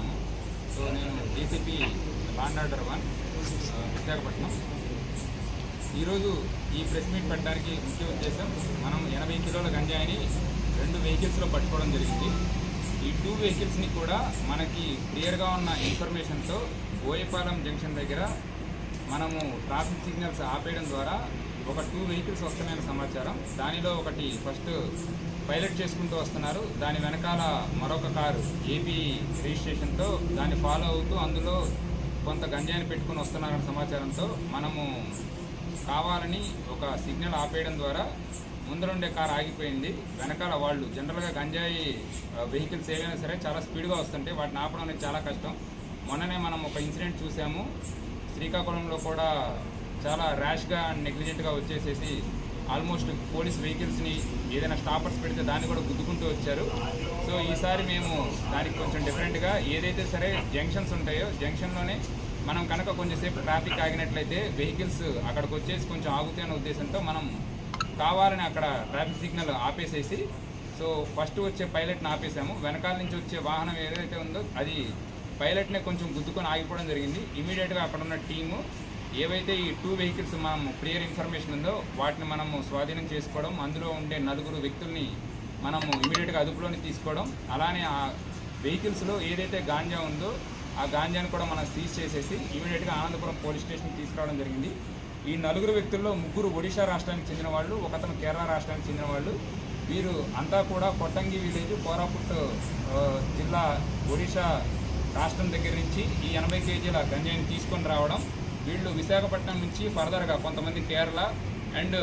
ఉన్నాము. సో నేను DCP land order 1 Visakhapatnam. ఈరోజు ఈ ప్రెస్ మీట్ పెట్టడానికి ముఖ్య ఉద్దేశం, మనం 80 కిలోల గంజాయిని 2 వెహికల్స్లో పట్టుకోవడం జరిగింది. ఈ 2 వెహికల్స్ని కూడా మనకి క్లియర్గా ఉన్న ఇన్ఫర్మేషన్తో బోయపాలెం జంక్షన్ దగ్గర మనము ట్రాఫిక్ సిగ్నల్స్ ఆపేయడం ద్వారా ఒక 2 వెహికల్స్ వస్తున్నాయని సమాచారం. దానిలో ఒకటి ఫస్ట్ పైలట్ చేసుకుంటూ వస్తున్నారు, దాని వెనకాల మరొక కారు ఏపీ రిజిస్ట్రేషన్తో దాన్ని ఫాలో అవుతూ అందులో కొంత గంజాయిని పెట్టుకుని వస్తున్నారన్న సమాచారంతో మనము కావాలని ఒక సిగ్నల్ ఆపేయడం ద్వారా ముందరుండే కారు ఆగిపోయింది. వెనకాల వాళ్ళు జనరల్గా గంజాయి వెహికల్స్ ఏవైనా సరే చాలా స్పీడ్గా వస్తుంటే వాటిని ఆపడం అనేది చాలా కష్టం. మొన్ననే మనం ఒక ఇన్సిడెంట్ చూసాము, శ్రీకాకుళంలో కూడా చాలా ర్యాష్గా అండ్ నెగ్లిజెంట్గా వచ్చేసేసి ఆల్మోస్ట్ పోలీస్ వెహికల్స్ని ఏదైనా స్టాపర్స్ పెడితే దాన్ని కూడా గుద్దుకుంటూ వచ్చారు. సో ఈసారి మేము దానికి కొంచెం డిఫరెంట్గా ఏదైతే సరే జంక్షన్స్ ఉంటాయో జంక్షన్లోనే మనం కనుక కొంచెంసేపు ట్రాఫిక్ ఆగినట్లయితే వెహికల్స్ అక్కడికి వచ్చేసి కొంచెం ఆగుతాయి అనే ఉద్దేశంతో మనం కావాలని అక్కడ ట్రాఫిక్ సిగ్నల్ ఆపేసేసి సో ఫస్ట్ వచ్చే పైలట్ని ఆపేసాము. వెనకాల నుంచి వచ్చే వాహనం ఏదైతే ఉందో అది పైలట్నే కొంచెం గుద్దుకొని ఆగిపోవడం జరిగింది. ఇమీడియట్గా అక్కడ ఉన్న టీము ఏవైతే ఈ 2 వెహికల్స్ మనం క్లియర్ ఇన్ఫర్మేషన్ ఉందో వాటిని మనము స్వాధీనం చేసుకోవడం, అందులో ఉండే 4 వ్యక్తుల్ని మనము ఇమీడియట్గా అదుపులోని తీసుకోవడం, అలానే ఆ వెహికల్స్లో ఏదైతే గాంజా ఉందో ఆ గాంజాని కూడా మనం సీజ్ చేసేసి ఇమీడియట్గా ఆనందపురం పోలీస్ స్టేషన్కి తీసుకురావడం జరిగింది. ఈ 4 వ్యక్తుల్లో 3 ఒడిషా రాష్ట్రానికి చెందిన వాళ్ళు, ఒకతను కేరళ రాష్ట్రానికి చెందిన వాళ్ళు. వీరు అంతా కూడా కొట్టంగి విలేజ్, కోరాపుట్ జిల్లా, ఒడిషా రాష్ట్రం దగ్గర నుంచి ఈ 80 కేజీల గంజాయిని తీసుకొని రావడం. వీళ్ళు విశాఖపట్నం నుంచి ఫర్దర్గా కొంతమంది కేరళ అండ్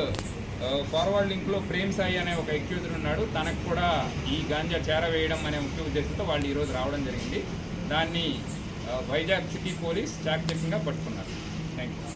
ఫార్వర్డ్ లింక్లో ప్రేమ్ సాయి అనే ఒక ఎక్యూజర్ ఉన్నాడు, తనకు కూడా ఈ గాంజా చేరవేయడం అనే ముఖ్య ఉద్దేశంతో వాళ్ళు ఈరోజు రావడం జరిగింది. దాన్ని వైజాగ్ సిటీ పోలీస్ చాకచక్యంగా పట్టుకున్నారు.